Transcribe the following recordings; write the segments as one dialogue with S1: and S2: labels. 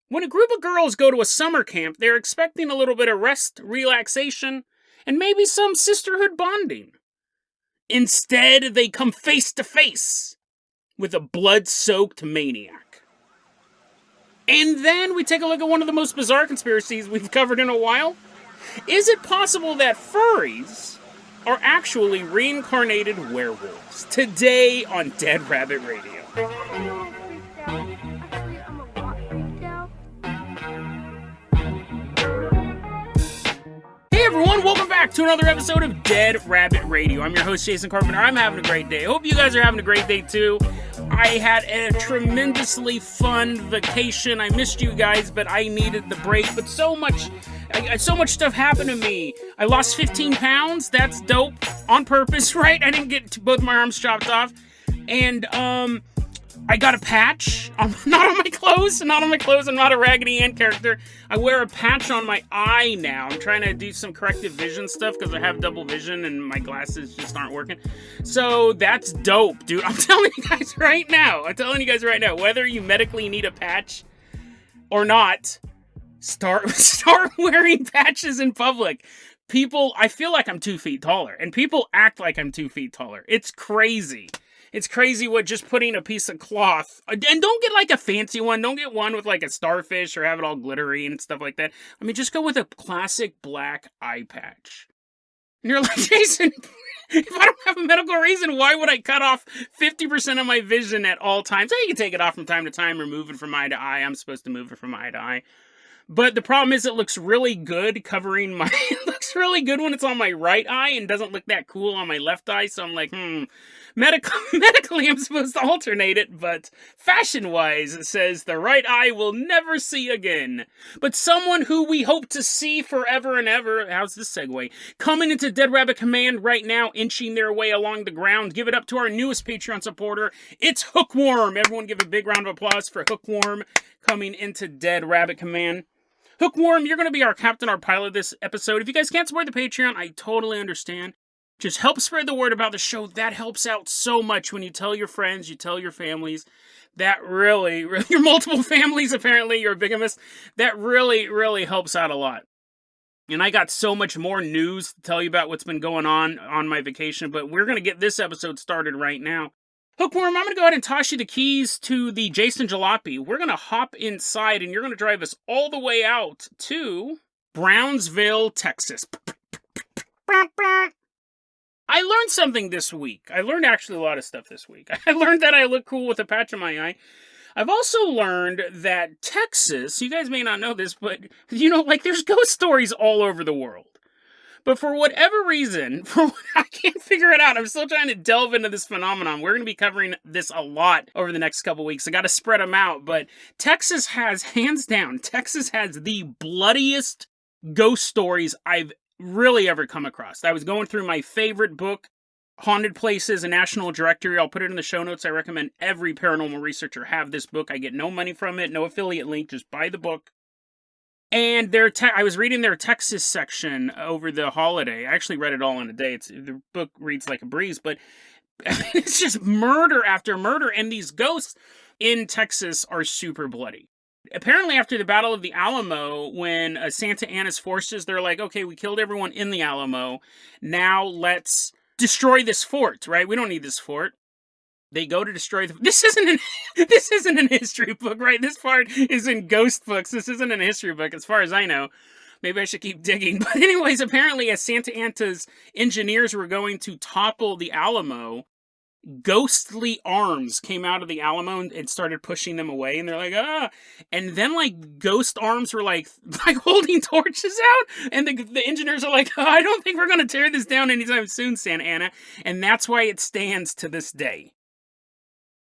S1: When a group of girls go to a summer camp, they're expecting a little bit of rest, relaxation, and maybe some sisterhood bonding. Instead, they come face to face with a blood-soaked maniac. And then we take a look at one of the most bizarre conspiracies we've covered in a while. Is it possible that furries are actually reincarnated werewolves? Today on Dead Rabbit Radio. Hey everyone, welcome back to another episode of Dead Rabbit Radio. I'm your host, Jason Carpenter. I'm having a great day. I hope you guys are having a great day too. I had a tremendously fun vacation. I missed you guys, but I needed the break. But so much stuff happened to me. I lost 15 pounds. That's dope. On purpose, right? I didn't get both my arms chopped off. And, I got a patch, not on my clothes. I'm not a Raggedy Ann character. I wear a patch on my eye now. I'm trying to do some corrective vision stuff because I have double vision and my glasses just aren't working. So that's dope, dude. I'm telling you guys right now, whether you medically need a patch or not, start wearing patches in public. I feel like I'm 2 feet taller, and people act like I'm 2 feet taller. It's crazy. It's crazy what just putting a piece of cloth, and don't get like a fancy one, don't get one with like a starfish or have it all glittery and stuff like that. I mean, just go with a classic black eye patch. And you're like, Jason, if I don't have a medical reason, why would I cut off 50% of my vision at all times? You can take it off from time to time or move it from eye to eye. I'm supposed to move it from eye to eye. But the problem is it looks really good covering my... It looks really good when it's on my right eye and doesn't look that cool on my left eye. So I'm like, medically I'm supposed to alternate it, but fashion-wise it says the right eye will never see again. But someone who we hope to see forever and ever... How's this segue? Coming into Dead Rabbit Command right now, inching their way along the ground. Give it up to our newest Patreon supporter. It's Hookworm. Everyone give a big round of applause for Hookworm coming into Dead Rabbit Command. Hookworm, you're going to be our captain, our pilot this episode. If you guys can't support the Patreon, I totally understand. Just help spread the word about the show. That helps out so much when you tell your friends, you tell your families. That really, your multiple families, apparently, you're a bigamist. That really, really helps out a lot. And I got so much more news to tell you about what's been going on my vacation, but we're going to get this episode started right now. Hookworm, I'm going to go ahead and toss you the keys to the Jason Jalopy. We're going to hop inside, and you're going to drive us all the way out to Brownsville, Texas. I learned something this week. I learned actually a lot of stuff this week. I learned that I look cool with a patch on my eye. I've also learned that Texas, you guys may not know this, but, there's ghost stories all over the world. But for whatever reason, I can't figure it out. I'm still trying to delve into this phenomenon. We're going to be covering this a lot over the next couple weeks. I got to spread them out. But Texas has, hands down, the bloodiest ghost stories I've really ever come across. I was going through my favorite book, Haunted Places, a National Directory. I'll put it in the show notes. I recommend every paranormal researcher have this book. I get no money from it, no affiliate link. Just buy the book. And I was reading their Texas section over the holiday. I actually read it all in a day. The book reads like a breeze, but it's just murder after murder. And these ghosts in Texas are super bloody. Apparently, after the Battle of the Alamo, when Santa Anna's forces, they're like, okay, we killed everyone in the Alamo. Now let's destroy this fort, right? We don't need this fort. They go to destroy this isn't an history book, right? This part is in ghost books. This isn't a history book, as far as I know. Maybe I should keep digging. But anyways, apparently, as Santa Anna's engineers were going to topple the Alamo, ghostly arms came out of the Alamo and started pushing them away. And they're like, ah. And then, ghost arms were, like holding torches out. And the engineers are like, I don't think we're going to tear this down anytime soon, Santa Anna. And that's why it stands to this day.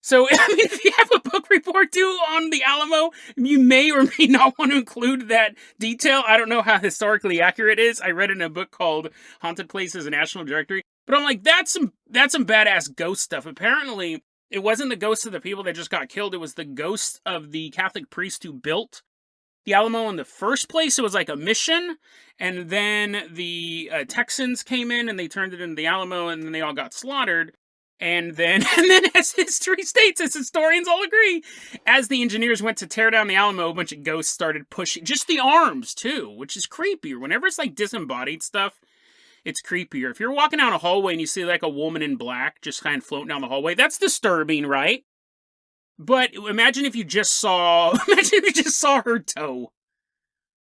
S1: So, if you have a book report due on the Alamo, you may or may not want to include that detail. I don't know how historically accurate it is. I read it in a book called Haunted Places, a National Directory. But I'm like, that's some badass ghost stuff. Apparently, it wasn't the ghosts of the people that just got killed. It was the ghosts of the Catholic priest who built the Alamo in the first place. It was like a mission. And then the Texans came in and they turned it into the Alamo and then they all got slaughtered. And then as history states, as historians all agree, as the engineers went to tear down the Alamo, a bunch of ghosts started pushing, just the arms too, which is creepier. Whenever it's like disembodied stuff, it's creepier. If you're walking down a hallway and you see like a woman in black just kind of floating down the hallway, that's disturbing, right? But imagine if you just saw her toe.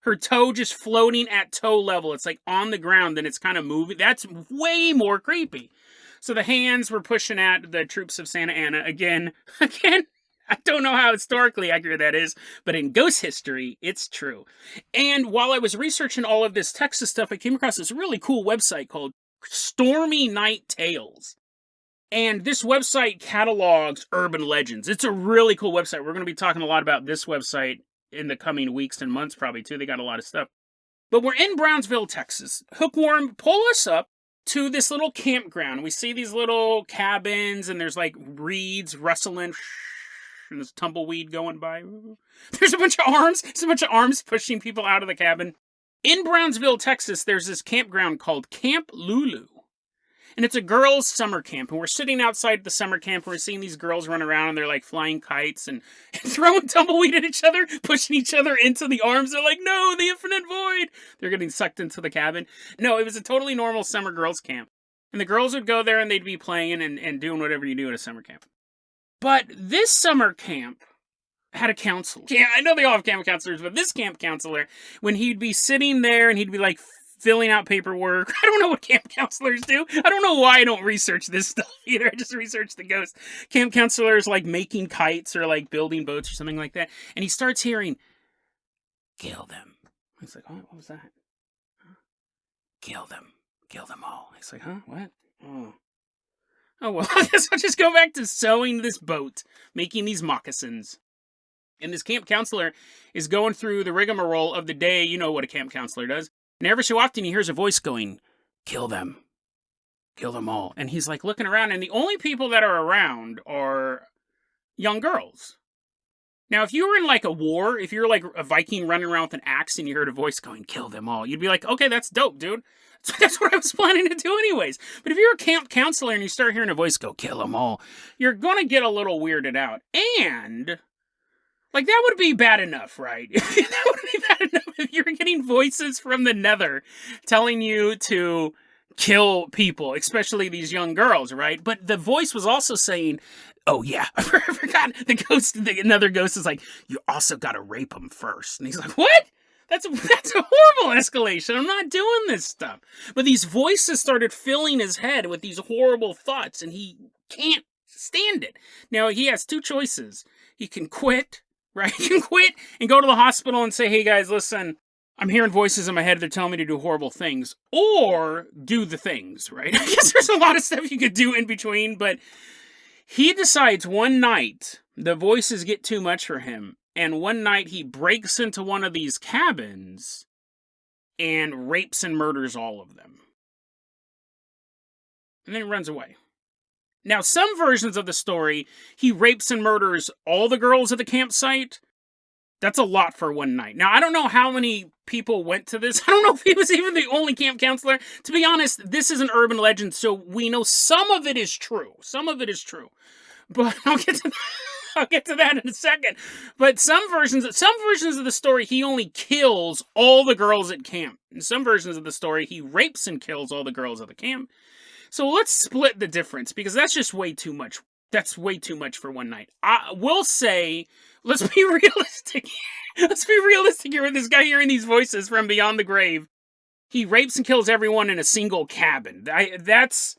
S1: Her toe just floating at toe level. It's like on the ground and it's kind of moving. That's way more creepy. So the hands were pushing at the troops of Santa Ana. Again, I don't know how historically accurate that is, but in ghost history, it's true. And while I was researching all of this Texas stuff, I came across this really cool website called Stormy Night Tales. And this website catalogs urban legends. It's a really cool website. We're going to be talking a lot about this website in the coming weeks and months probably too. They got a lot of stuff. But we're in Brownsville, Texas. Hookworm, pull us up to this little campground. We see these little cabins and there's like reeds rustling and there's tumbleweed going by. There's a bunch of arms. There's a bunch of arms pushing people out of the cabin. In Brownsville, Texas, there's this campground called Camp Lulu. And it's a girls' summer camp. And we're sitting outside the summer camp and we're seeing these girls run around and they're like flying kites and throwing tumbleweed at each other, pushing each other into the arms. They're like, no, the infinite void. They're getting sucked into the cabin. No, it was a totally normal summer girls' camp. And the girls would go there and they'd be playing and doing whatever you do at a summer camp. But this summer camp had a counselor. Yeah, I know they all have camp counselors, but this camp counselor, when he'd be sitting there and he'd be like filling out paperwork. I don't know what camp counselors do. I don't know why I don't research this stuff either. I just research the ghosts. Camp counselors like making kites or like building boats or something like that. And he starts hearing, kill them. He's like, oh, what was that? Huh? Kill them. Kill them all. He's like, huh? What? Oh, well, I guess I'll just go back to sewing this boat, making these moccasins. And this camp counselor is going through the rigmarole of the day. You know what a camp counselor does. And every so often he hears a voice going, kill them. Kill them all. And he's like looking around, and the only people that are around are young girls. Now, if you were in like a war, if you're like a Viking running around with an axe and you heard a voice going, kill them all, you'd be like, okay, that's dope, dude. That's what I was planning to do anyways. But if you're a camp counselor and you start hearing a voice go, kill them all, you're going to get a little weirded out. And like, that would be bad enough, right? That would be bad enough if you're getting voices from the nether telling you to kill people, especially these young girls, right? But the voice was also saying, oh yeah, I forgot, another ghost is like, you also gotta rape them first. And he's like, what? That's a horrible escalation. I'm not doing this stuff. But these voices started filling his head with these horrible thoughts, and he can't stand it. Now, he has two choices. He can quit, right? He can quit and go to the hospital and say, hey guys, listen, I'm hearing voices in my head. They're telling me to do horrible things. Or do the things, right? I guess there's a lot of stuff you could do in between, but he decides one night the voices get too much for him. And one night he breaks into one of these cabins and rapes and murders all of them. And then he runs away. Now, some versions of the story, he rapes and murders all the girls at the campsite. That's a lot for one night. Now, I don't know how many people went to this. I don't know if he was even the only camp counselor. To be honest, this is an urban legend, so we know some of it is true. Some of it is true. But I'll get to that in a second. But some versions of the story, he only kills all the girls at camp. In some versions of the story, he rapes and kills all the girls at the camp. So let's split the difference, because that's just way too much. That's way too much for one night. I will say, let's be realistic. Let's be realistic here with this guy hearing these voices from beyond the grave. He rapes and kills everyone in a single cabin. That's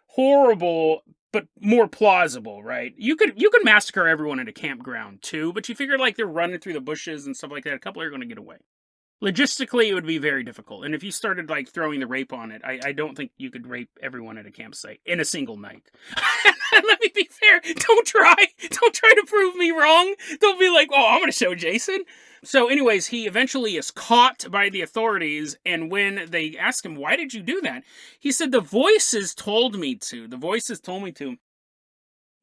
S1: horrible, but more plausible, right? You could massacre everyone at a campground too, but you figure like they're running through the bushes and stuff like that. A couple are going to get away. Logistically, it would be very difficult. And if you started like throwing the rape on it, I don't think you could rape everyone at a campsite in a single night. Let me be fair. Don't try to prove me wrong. Don't be like, oh, I'm going to show Jason. So anyways, he eventually is caught by the authorities. And when they ask him, why did you do that? He said, the voices told me to. The voices told me to.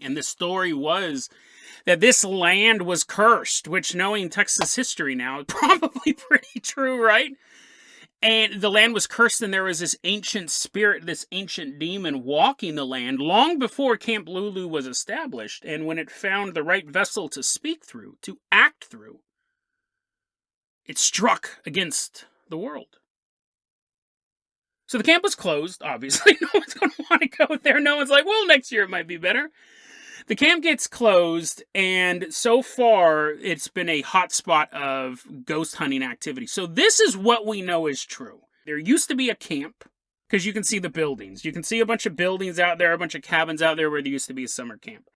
S1: And the story was that this land was cursed, which, knowing Texas history now, is probably pretty true, right? And the land was cursed, and there was this ancient spirit, this ancient demon walking the land long before Camp Lulu was established. And when it found the right vessel to speak through, to act through, it struck against the world. So the camp was closed, obviously. No one's going to want to go there. No one's like, well, next year it might be better. The camp gets closed, and so far, it's been a hotspot of ghost hunting activity. So this is what we know is true. There used to be a camp, because you can see the buildings. You can see a bunch of buildings out there, a bunch of cabins out there where there used to be a summer camp.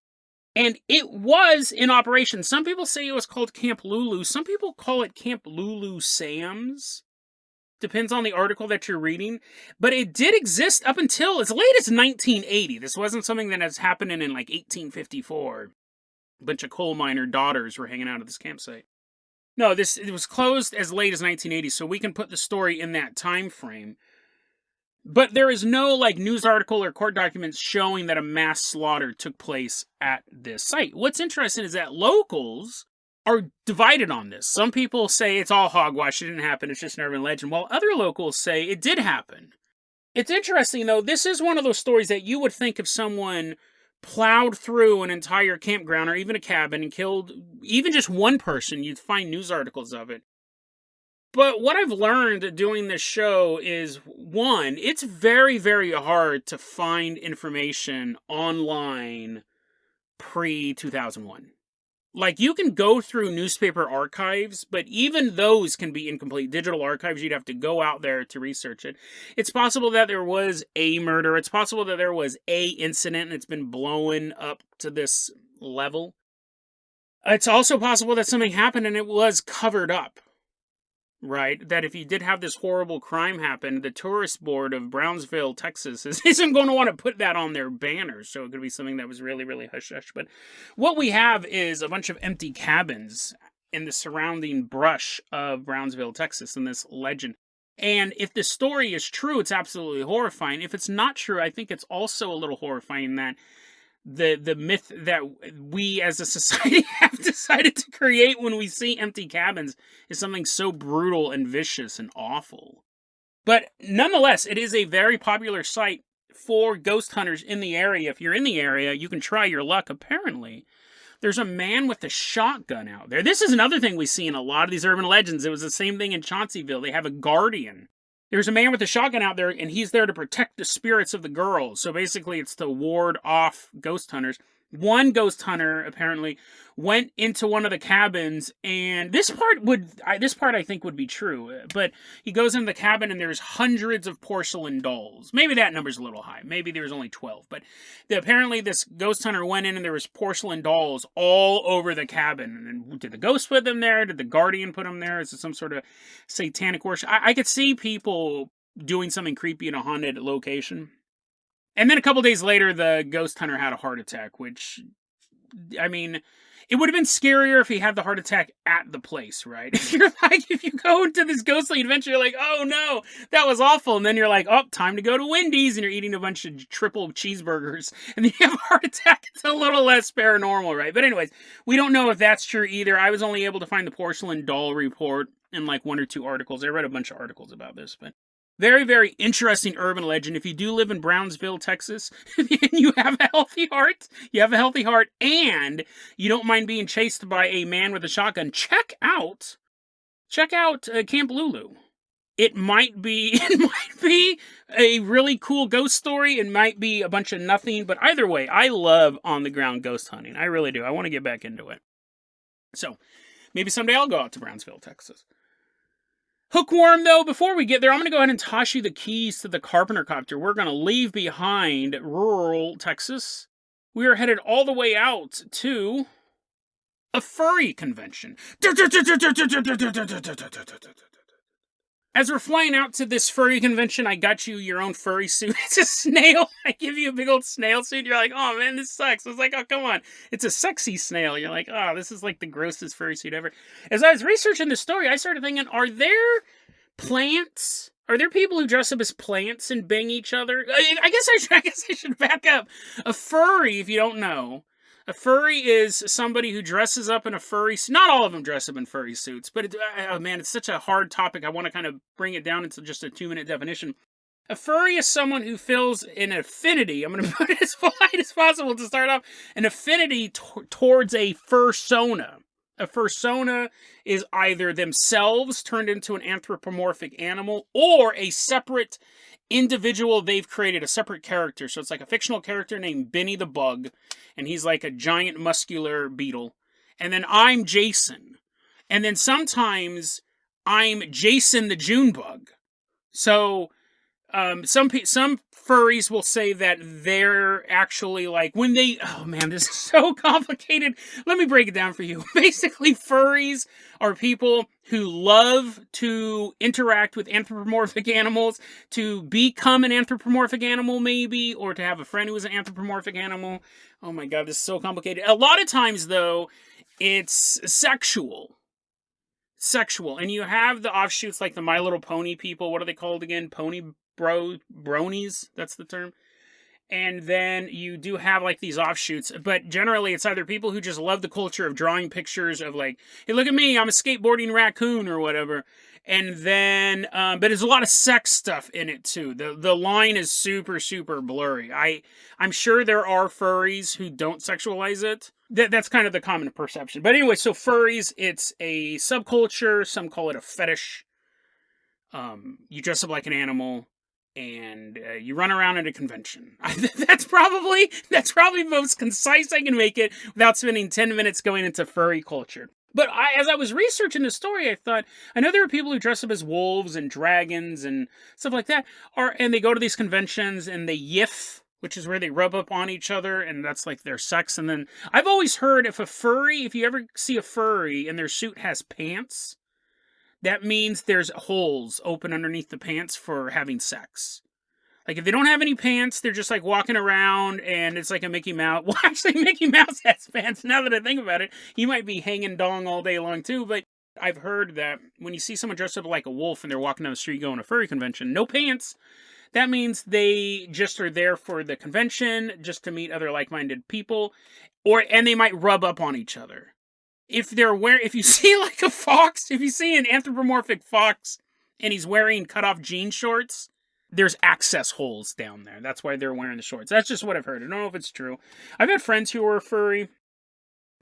S1: And it was in operation. Some people say it was called Camp Lulu. Some people call it Camp Lulu Sam's. Depends on the article that you're reading. But it did exist up until as late as 1980. This wasn't something that has happened in like 1854. A bunch of coal miner daughters were hanging out at this campsite. No, it was closed as late as 1980, so we can put the story in that time frame. But there is no like news article or court documents showing that a mass slaughter took place at this site. What's interesting is that locals are divided on this. Some people say it's all hogwash, it didn't happen, it's just an urban legend, while other locals say it did happen. It's interesting, though, this is one of those stories that you would think if someone plowed through an entire campground or even a cabin and killed even just one person, you'd find news articles of it. But what I've learned doing this show is, one, it's very, very hard to find information online pre-2001. Like, you can go through newspaper archives, but even those can be incomplete. Digital archives, you'd have to go out there to research it. It's possible that there was a murder. It's possible that there was a incident and it's been blown up to this level. It's also possible that something happened and it was covered up. Right? That if you did have this horrible crime happen, the tourist board of Brownsville, Texas isn't going to want to put that on their banners. So it could be something that was really, really hush-hush. But what we have is a bunch of empty cabins in the surrounding brush of Brownsville, Texas, in this legend. And if the story is true, it's absolutely horrifying. If it's not true, I think it's also a little horrifying that the myth that we as a society have decided to create when we see empty cabins is something so brutal and vicious and awful. But nonetheless, it is a very popular site for ghost hunters in the area. If you're in the area, you can try your luck. Apparently, there's a man with a shotgun out there. This is another thing we see in a lot of these urban legends. It was the same thing in Chaunceyville. They have a guardian. There's a man with a shotgun out there, and he's there to protect the spirits of the girls. So basically, it's to ward off ghost hunters. One ghost hunter, apparently, went into one of the cabins, and this part I think would be true. But he goes in the cabin, and there's hundreds of porcelain dolls. Maybe that number's a little high. Maybe there's only 12. But apparently, this ghost hunter went in, and there was porcelain dolls all over the cabin. And did the ghost put them there? Did the guardian put them there? Is it some sort of satanic worship? I could see people doing something creepy in a haunted location. And then a couple days later, the ghost hunter had a heart attack, which, I mean, it would have been scarier if he had the heart attack at the place, right? If you go into this ghostly adventure, you're like, oh no, that was awful. And then you're like, oh, time to go to Wendy's, and you're eating a bunch of triple cheeseburgers, and then you have a heart attack. It's a little less paranormal, right? But anyways, we don't know if that's true either. I was only able to find the porcelain doll report in like one or two articles. I read a bunch of articles about this, but very, very interesting urban legend. If you do live in Brownsville, Texas, and you have a healthy heart, and you don't mind being chased by a man with a shotgun, check out Camp Lulu. It might be a really cool ghost story. It might be a bunch of nothing, but either way, I love on-the-ground ghost hunting. I really do. I want to get back into it. So, maybe someday I'll go out to Brownsville, Texas. Hookworm, though, before we get there, I'm going to go ahead and toss you the keys to the Carpenter copter. We're going to leave behind rural Texas. We are headed all the way out to a furry convention. As we're flying out to this furry convention, I got you your own furry suit. It's a snail. I give you a big old snail suit. You're like, oh man, this sucks. I was like, oh, come on. It's a sexy snail. You're like, oh, this is like the grossest furry suit ever. As I was researching the story, I started thinking, are there plants? Are there people who dress up as plants and bang each other? I guess I should back up. A furry, if you don't know, A furry is somebody who dresses up in a furry suit. Not all of them dress up in furry suits, but oh man, it's such a hard topic. I want to kind of bring it down into just a 2-minute definition. A furry is someone who feels an affinity, I'm going to put it as polite as possible to start off, an affinity towards a fursona. A fursona is either themselves turned into an anthropomorphic animal or a separate individual they've created, a separate character. So it's like a fictional character named Benny the Bug, and he's like a giant muscular beetle. And then I'm Jason. And then sometimes I'm Jason the June Bug. So some furries will say that they're actually like when they, oh man, this is so complicated. Let me break it down for you. Basically, furries are people who love to interact with anthropomorphic animals, to become an anthropomorphic animal maybe, or to have a friend who is an anthropomorphic animal. Oh my god, this is so complicated. A lot of times though, it's sexual. And you have the offshoots like the My Little Pony people. What are they called again? Pony bronies, that's the term. And then you do have like these offshoots, but generally it's either people who just love the culture of drawing pictures of like, hey, look at me, I'm a skateboarding raccoon or whatever. And then, but there's a lot of sex stuff in it too. The line is super, super blurry. I'm sure there are furries who don't sexualize it. That's kind of the common perception. But anyway, so furries, it's a subculture. Some call it a fetish. You dress up like an animal, and you run around at a convention. That's probably the most concise I can make it without spending 10 minutes going into furry culture. But as I was researching the story, I thought, I know there are people who dress up as wolves and dragons and stuff like that, and they go to these conventions and they yiff, which is where they rub up on each other, and that's like their sex. And then I've always heard if you ever see a furry and their suit has pants, that means there's holes open underneath the pants for having sex. Like, if they don't have any pants, they're just, like, walking around, and it's like a Mickey Mouse. Well, actually, Mickey Mouse has pants, now that I think about it. He might be hanging dong all day long, too, but I've heard that when you see someone dressed up like a wolf and they're walking down the street going to a furry convention, no pants, that means they just are there for the convention, just to meet other like-minded people, and they might rub up on each other. If you see like a fox, if you see an anthropomorphic fox and he's wearing cut-off jean shorts, there's access holes down there. That's why they're wearing the shorts. That's just what I've heard. I don't know if it's true. I've had friends who are furry.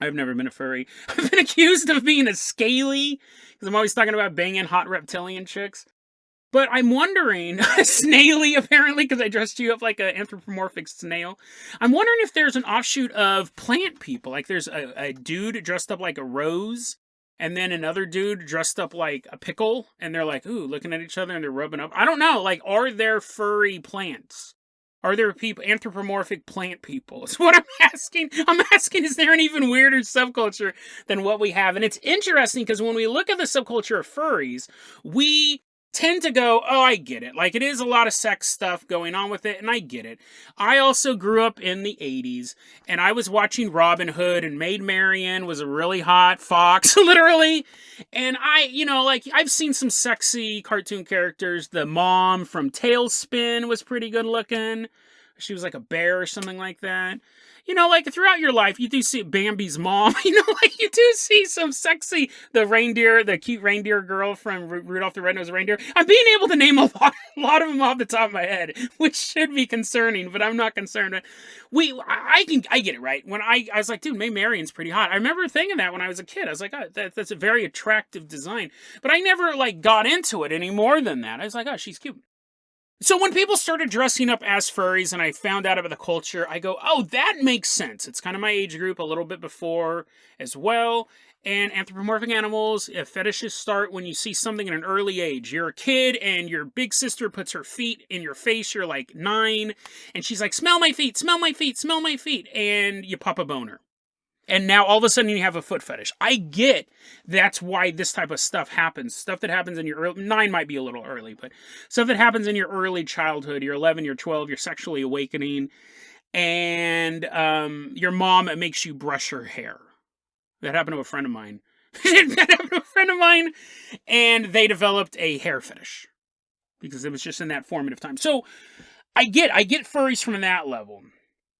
S1: I've never been a furry. I've been accused of being a scaly, because I'm always talking about banging hot reptilian chicks. But I'm wondering, snaily apparently, because I dressed you up like an anthropomorphic snail. I'm wondering if there's an offshoot of plant people. Like there's a dude dressed up like a rose, and then another dude dressed up like a pickle, and they're like, ooh, looking at each other, and they're rubbing up. I don't know, like, are there furry plants? Are there people, anthropomorphic plant people? Is what I'm asking. I'm asking, is there an even weirder subculture than what we have? And it's interesting, because when we look at the subculture of furries, we tend to go, oh, I get it. Like, it is a lot of sex stuff going on with it, and I get it. I also grew up in the 80s, and I was watching Robin Hood, and Maid Marian was a really hot fox, literally. And I've seen some sexy cartoon characters. The mom from Tailspin was pretty good looking. She was like a bear or something like that. Like throughout your life, you do see Bambi's mom. You do see some sexy, the cute reindeer girl from Rudolph the Red-Nosed Reindeer. I'm being able to name a lot of them off the top of my head, which should be concerning, but I'm not concerned. I get it, right? When I was like, dude, May Marian's pretty hot. I remember thinking that when I was a kid. I was like, oh, that's a very attractive design. But I never got into it any more than that. I was like, oh, she's cute. So when people started dressing up as furries and I found out about the culture, I go, oh, that makes sense. It's kind of my age group, a little bit before as well. And anthropomorphic animals, fetishes start when you see something at an early age. You're a kid and your big sister puts her feet in your face. You're like 9 and she's like, smell my feet, smell my feet, smell my feet. And you pop a boner. And now all of a sudden you have a foot fetish. I get that's why this type of stuff happens. Stuff that happens in your early, 9 might be a little early, but stuff that happens in your early childhood, you're 11, you're 12, you're sexually awakening, and your mom makes you brush her hair. That happened to a friend of mine. And they developed a hair fetish because it was just in that formative time. So I get furries from that level,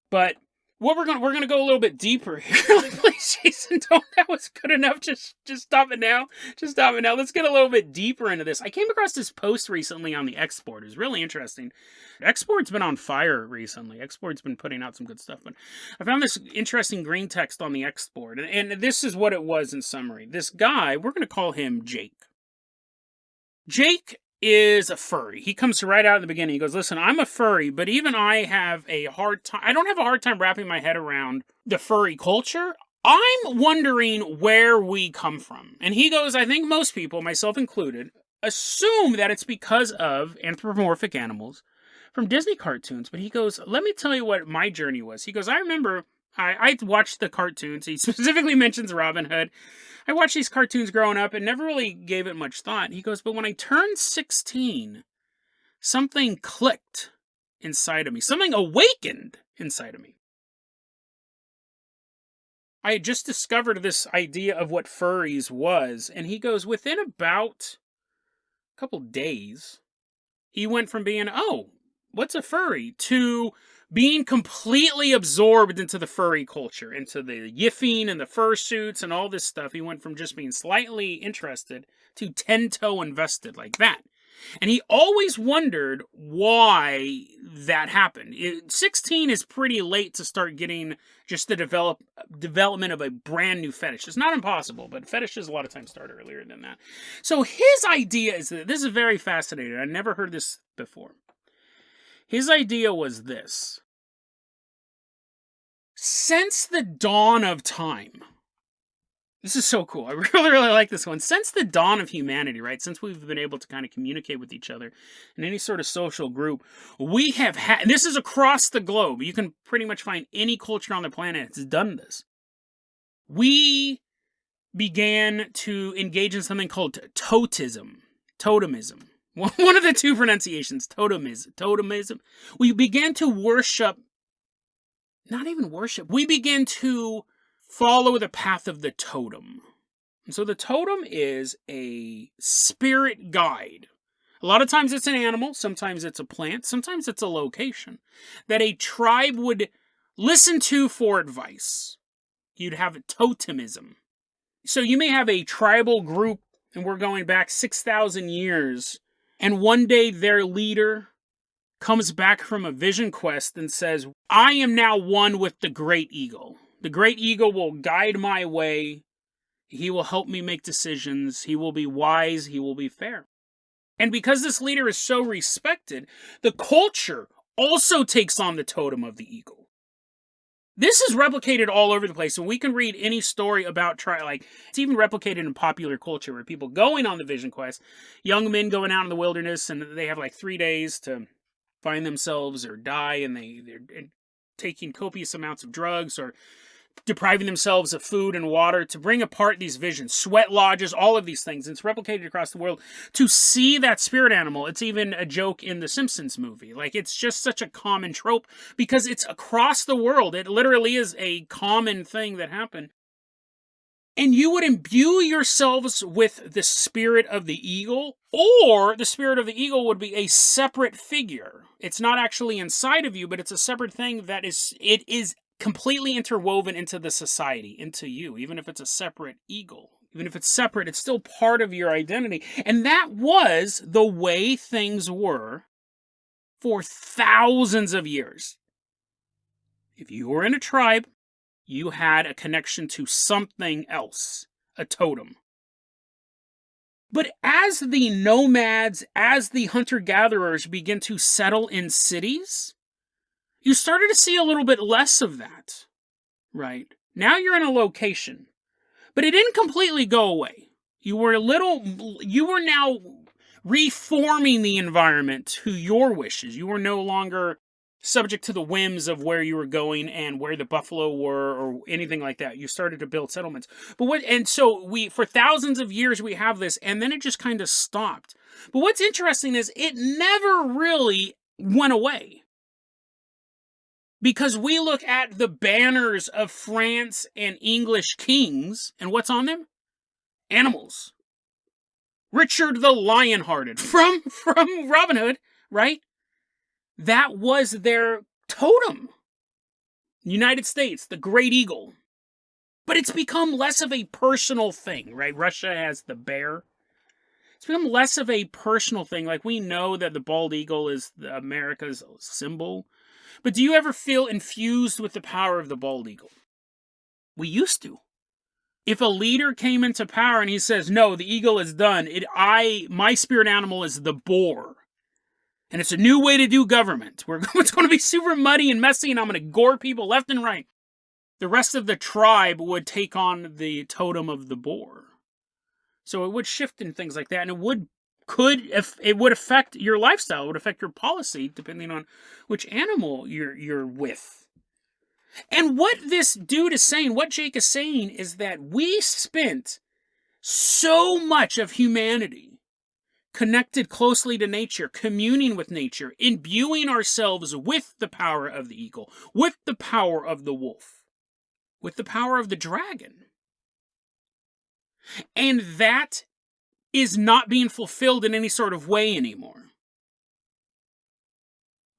S1: but What we're gonna go a little bit deeper here. Please, Jason, don't. That was good enough. Just stop it now. Just stop it now. Let's get a little bit deeper into this. I came across this post recently on the Export. It's really interesting. Export's been on fire recently. Export's been putting out some good stuff. But I found this interesting green text on the Export, and this is what it was in summary. This guy, we're gonna call him Jake. Jake is a furry. He comes right out in the beginning. He goes, listen, I'm a furry, but even I have a hard time. I don't have a hard time wrapping my head around the furry culture. I'm wondering where we come from. And he goes, I think most people, myself included, assume that it's because of anthropomorphic animals from Disney cartoons. But he goes, let me tell you what my journey was. He goes, I remember I watched the cartoons. He specifically mentions Robin Hood. I watched these cartoons growing up and never really gave it much thought. He goes, but when I turned 16, something clicked inside of me. Something awakened inside of me. I had just discovered this idea of what furries was. And he goes, within about a couple days, he went from being, oh, what's a furry? To being completely absorbed into the furry culture, into the yiffing and the fursuits and all this stuff. He went from just being slightly interested to 10-toe invested like that. And he always wondered why that happened. 16 is pretty late to start getting just the development of a brand new fetish. It's not impossible, but fetishes a lot of times start earlier than that. So his idea is that, this is very fascinating. I never heard this before. His idea was this. Since the dawn of time, this is so cool. I really, really like this one. Since the dawn of humanity, right? Since we've been able to kind of communicate with each other in any sort of social group, we have had, this is across the globe. You can pretty much find any culture on the planet that's done this. We began to engage in something called totemism. One of the two pronunciations, totemism. We began to worship, not even worship, we began to follow the path of the totem. And so the totem is a spirit guide. A lot of times it's an animal, sometimes it's a plant, sometimes it's a location that a tribe would listen to for advice. You'd have totemism. So you may have a tribal group, and we're going back 6,000 years, and one day their leader comes back from a vision quest and says, I am now one with the great eagle. The great eagle will guide my way. He will help me make decisions. He will be wise. He will be fair. And because this leader is so respected, the culture also takes on the totem of the eagle. This is replicated all over the place, and we can read any story about it's even replicated in popular culture where people going on the vision quest, young men going out in the wilderness, and they have 3 days to find themselves or die, and they're taking copious amounts of drugs or depriving themselves of food and water to bring apart these visions, sweat lodges, all of these things. It's replicated across the world to see that spirit animal. It's even a joke in the Simpsons movie. It's just such a common trope because it's across the world. It literally is a common thing that happened. And you would imbue yourselves with the spirit of the eagle, or the spirit of the eagle would be a separate figure. It's not actually inside of you, but it's a separate thing that is completely interwoven into the society, into you, even if it's a separate eagle. Even if it's separate, it's still part of your identity. And that was the way things were for thousands of years. If you were in a tribe, you had a connection to something else, a totem. But as the nomads, as the hunter-gatherers begin to settle in cities, you started to see a little bit less of that, right? Now you're in a location, but it didn't completely go away. You were now reforming the environment to your wishes. You were no longer subject to the whims of where you were going and where the buffalo were or anything like that. You started to build settlements. So for thousands of years we have this, and then it just kind of stopped. But what's interesting is it never really went away. Because we look at the banners of France and English kings, and what's on them? Animals. Richard the Lionhearted from Robin Hood, right? That was their totem. United States, the great eagle. But it's become less of a personal thing, right? Russia has the bear. It's become less of a personal thing. Like, we know that the bald eagle is America's symbol. But do you ever feel infused with the power of the bald eagle? We used to. If a leader came into power and he says, no, the eagle is done, my spirit animal is the boar. And it's a new way to do government. It's going to be super muddy and messy, and I'm going to gore people left and right. The rest of the tribe would take on the totem of the boar. So it would shift in things like that, and it would affect your lifestyle, it would affect your policy, depending on which animal you're with. And what this dude is saying, what Jake is saying, is that we spent so much of humanity connected closely to nature, communing with nature, imbuing ourselves with the power of the eagle, with the power of the wolf, with the power of the dragon. And that is not being fulfilled in any sort of way anymore.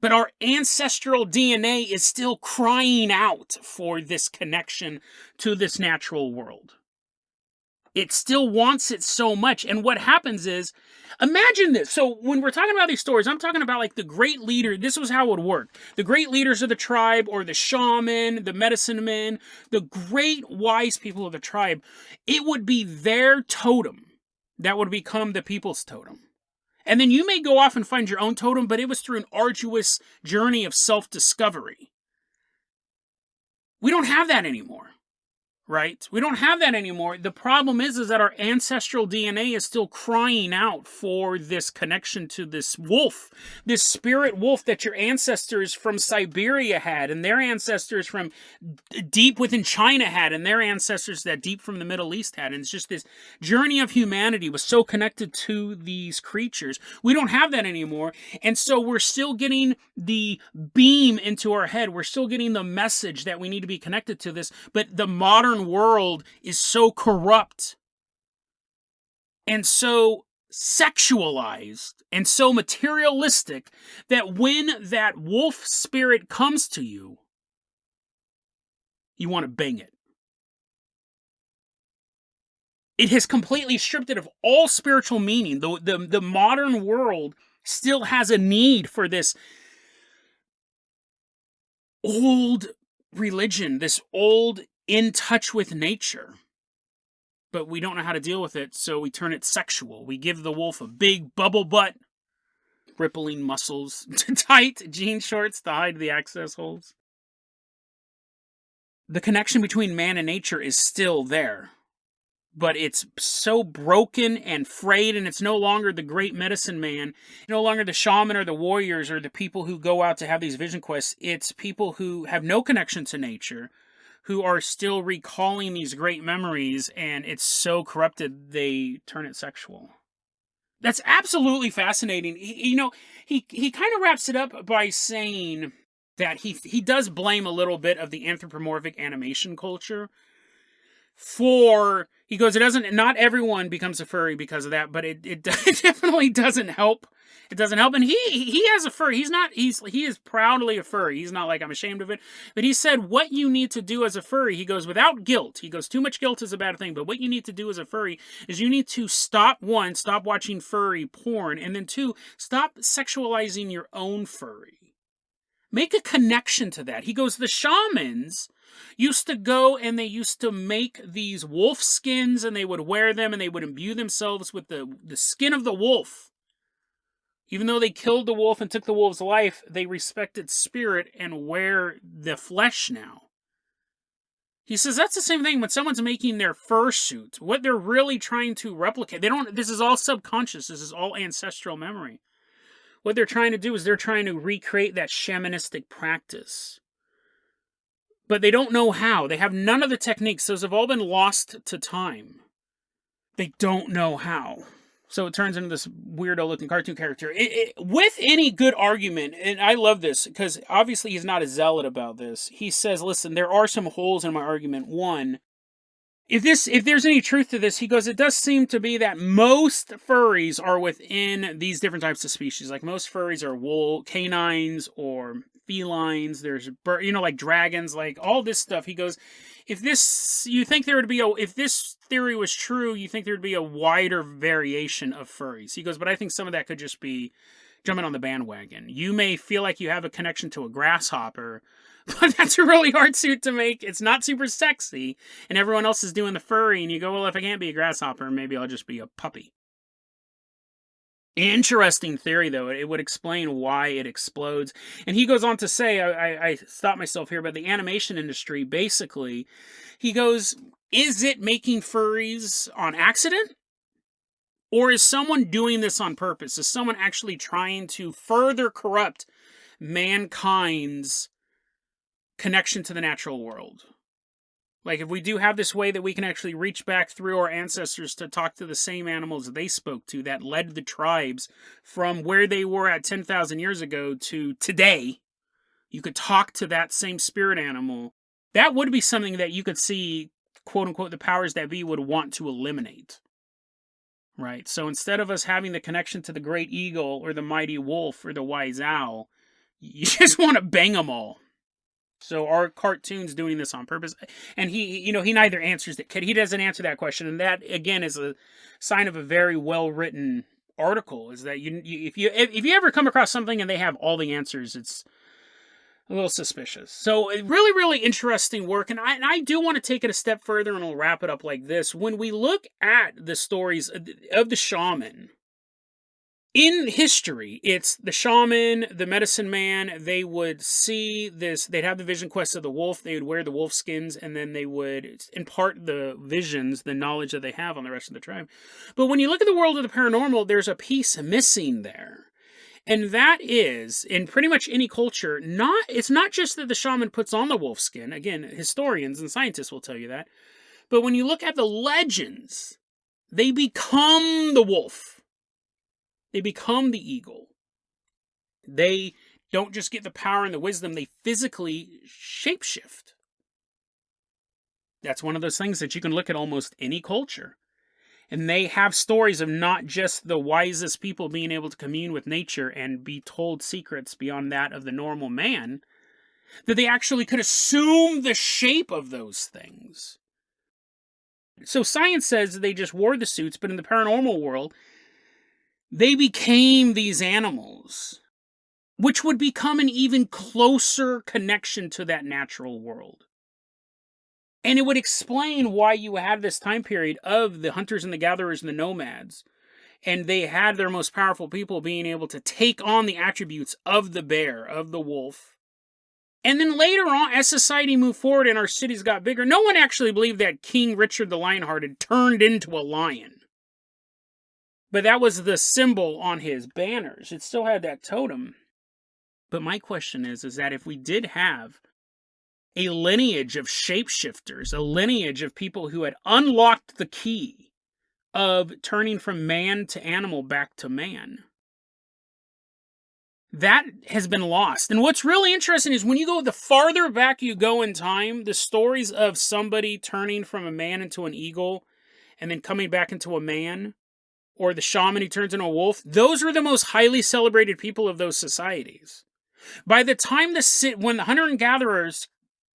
S1: But our ancestral DNA is still crying out for this connection to this natural world. It still wants it so much. And what happens is, imagine this. So when we're talking about these stories, I'm talking about like the great leader. This was how it would work. The great leaders of the tribe, or the shaman, the medicine men, the great wise people of the tribe, it would be their totem that would become the people's totem. And then you may go off and find your own totem, but it was through an arduous journey of self-discovery. We don't have that anymore, right? We don't have that anymore. The problem is that our ancestral DNA is still crying out for this connection to this wolf, this spirit wolf that your ancestors from Siberia had, and their ancestors from deep within China had, and their ancestors that deep from the Middle East had. And it's just this journey of humanity was so connected to these creatures. We don't have that anymore. And so we're still getting the beam into our head. We're still getting the message that we need to be connected to this. But the modern world is so corrupt and so sexualized and so materialistic that when that wolf spirit comes to you, you want to bang it. It has completely stripped it of all spiritual meaning. The modern world still has a need for this old religion, this old in touch with nature. But we don't know how to deal with it, so we turn it sexual. We give the wolf a big bubble butt, rippling muscles, tight jean shorts to hide the access holes. The connection between man and nature is still there, but it's so broken and frayed, and it's no longer the great medicine man, no longer the shaman or the warriors or the people who go out to have these vision quests. It's people who have no connection to nature, who are still recalling these great memories, and it's so corrupted they turn it sexual. That's absolutely fascinating. He kind of wraps it up by saying that he does blame a little bit of the anthropomorphic animation culture for, he goes, not everyone becomes a furry because of that, but it definitely doesn't help. It doesn't help. And he has a furry. He is proudly a furry. He's not like, I'm ashamed of it. But he said, what you need to do as a furry, he goes, without guilt. He goes, too much guilt is a bad thing. But what you need to do as a furry is you need to stop watching furry porn. And then 2, stop sexualizing your own furry. Make a connection to that. He goes, the shamans used to go and they used to make these wolf skins, and they would wear them, and they would imbue themselves with the skin of the wolf. Even though they killed the wolf and took the wolf's life, they respect its spirit and wear the flesh now. He says that's the same thing when someone's making their fursuit. What they're really trying to replicate, this is all subconscious, this is all ancestral memory. What they're trying to do is they're trying to recreate that shamanistic practice. But they don't know how. They have none of the techniques. Those have all been lost to time. They don't know how. So it turns into this weirdo-looking cartoon character. With any good argument, and I love this, because obviously he's not a zealot about this. He says, listen, there are some holes in my argument. One, if there's any truth to this, he goes, it does seem to be that most furries are within these different types of species. Like most furries are canines or felines, there's, like dragons, like all this stuff. He goes, if this theory was true, you think there would be a wider variation of furries. He goes, but I think some of that could just be jumping on the bandwagon. You may feel like you have a connection to a grasshopper, but that's a really hard suit to make. It's not super sexy, and everyone else is doing the furry, and you go, well, if I can't be a grasshopper, maybe I'll just be a puppy. Interesting theory, though. It would explain why it explodes. And he goes on to say, I stopped myself here, but the animation industry, basically, he goes, is it making furries on accident? Or is someone doing this on purpose? Is someone actually trying to further corrupt mankind's connection to the natural world? Like, if we do have this way that we can actually reach back through our ancestors to talk to the same animals they spoke to that led the tribes from where they were at 10,000 years ago to today, you could talk to that same spirit animal. That would be something that you could see, quote unquote, the powers that be would want to eliminate. Right? So instead of us having the connection to the great eagle or the mighty wolf or the wise owl, you just want to bang them all. So are cartoons doing this on purpose? And he neither answers that. He doesn't answer that question. And that, again, is a sign of a very well-written article, is that if you ever come across something and they have all the answers, it's a little suspicious. So really, really interesting work. And I do want to take it a step further, and I'll wrap it up like this. When we look at the stories of the shaman, in history, it's the shaman, the medicine man, they would see this, they'd have the vision quest of the wolf, they would wear the wolf skins, and then they would impart the visions, the knowledge that they have on the rest of the tribe. But when you look at the world of the paranormal, there's a piece missing there. And that is, in pretty much any culture, it's not just that the shaman puts on the wolf skin. Again, historians and scientists will tell you that. But when you look at the legends, they become the wolf. They become the eagle. They don't just get the power and the wisdom, they physically shapeshift. That's one of those things that you can look at almost any culture. And they have stories of not just the wisest people being able to commune with nature and be told secrets beyond that of the normal man, that they actually could assume the shape of those things. So science says they just wore the suits, but in the paranormal world, they became these animals, which would become an even closer connection to that natural world. And it would explain why you had this time period of the hunters and the gatherers and the nomads. And they had their most powerful people being able to take on the attributes of the bear, of the wolf. And then later on, as society moved forward and our cities got bigger, no one actually believed that King Richard the Lionhearted turned into a lion. But that was the symbol on his banners. It still had that totem. But my question is that if we did have a lineage of shapeshifters, a lineage of people who had unlocked the key of turning from man to animal back to man, that has been lost. And what's really interesting is when you go the farther back you go in time, the stories of somebody turning from a man into an eagle and then coming back into a man, or the shaman who turns into a wolf, those were the most highly celebrated people of those societies. By the time when the hunter and gatherers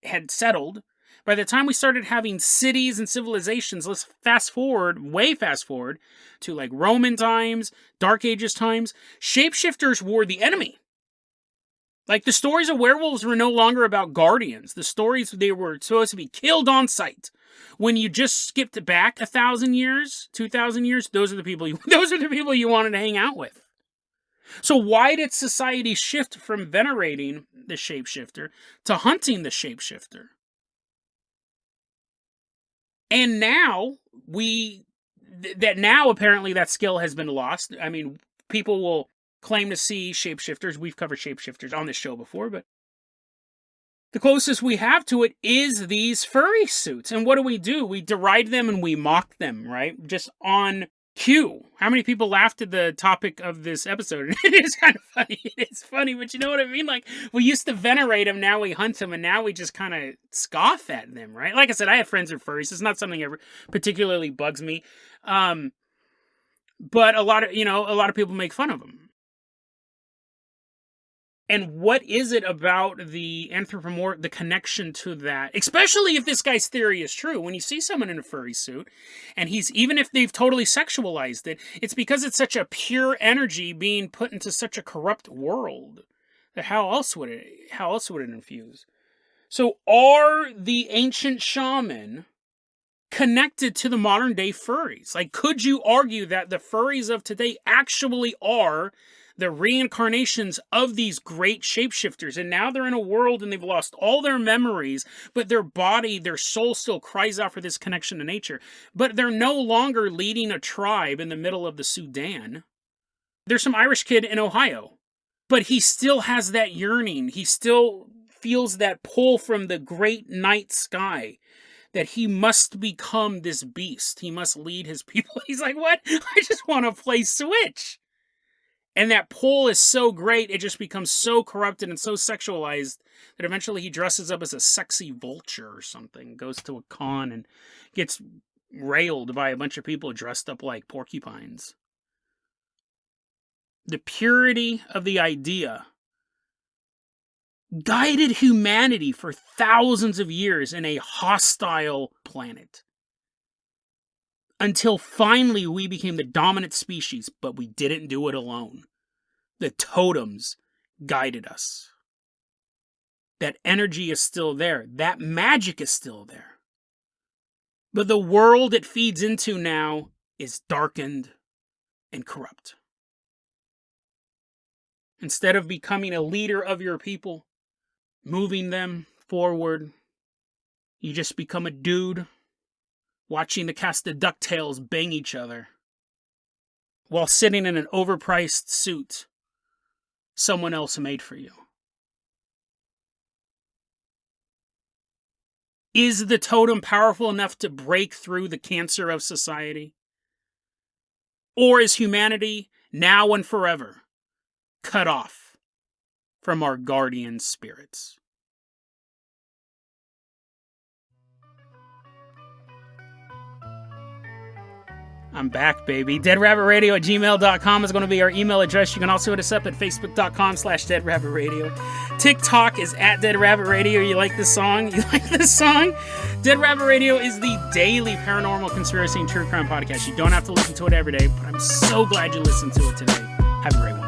S1: had settled, by the time we started having cities and civilizations, let's way fast forward to like Roman times, Dark Ages times, shapeshifters were the enemy. Like the stories of werewolves were no longer about guardians. The stories, they were supposed to be killed on sight. When you just skipped back 1,000 years, 2,000 years, those are the people you wanted to hang out with. So why did society shift from venerating the shapeshifter to hunting the shapeshifter? And now apparently that skill has been lost. I mean, people will claim to see shapeshifters. We've covered shapeshifters on this show before, but the closest we have to it is these furry suits. And what do? We deride them and we mock them, right? Just on cue. How many people laughed at the topic of this episode? It is kind of funny. It's funny, but you know what I mean? Like, we used to venerate them, now we hunt them, and now we just kind of scoff at them, right? Like I said, I have friends who are furries. It's not something that ever particularly bugs me. But a lot of people make fun of them. And what is it about the the connection to that? Especially if this guy's theory is true. When you see someone in a furry suit, and even if they've totally sexualized it, it's because it's such a pure energy being put into such a corrupt world. That how else would it infuse? So are the ancient shaman connected to the modern day furries? Like, could you argue that the furries of today actually are the reincarnations of these great shapeshifters, and now they're in a world and they've lost all their memories, but their body, their soul still cries out for this connection to nature. But they're no longer leading a tribe in the middle of the Sudan. There's some Irish kid in Ohio, but he still has that yearning. He still feels that pull from the great night sky that he must become this beast. He must lead his people. He's like, what? I just want to play Switch. And that pull is so great, it just becomes so corrupted and so sexualized that eventually he dresses up as a sexy vulture or something, goes to a con and gets railed by a bunch of people dressed up like porcupines. The purity of the idea guided humanity for thousands of years in a hostile planet. Until finally we became the dominant species, but we didn't do it alone. The totems guided us. That energy is still there. That magic is still there. But the world it feeds into now is darkened and corrupt. Instead of becoming a leader of your people, moving them forward, you just become a dude watching the cast of DuckTales bang each other while sitting in an overpriced suit someone else made for you. Is the totem powerful enough to break through the cancer of society? Or is humanity, now and forever, cut off from our guardian spirits? I'm back, baby. DeadRabbitRadio@gmail.com is going to be our email address. You can also hit us up at Facebook.com/DeadRabbitRadio. TikTok is @DeadRabbitRadio. You like this song? You like this song? Dead Rabbit Radio is the daily paranormal conspiracy and true crime podcast. You don't have to listen to it every day, but I'm so glad you listened to it today. Have a great one.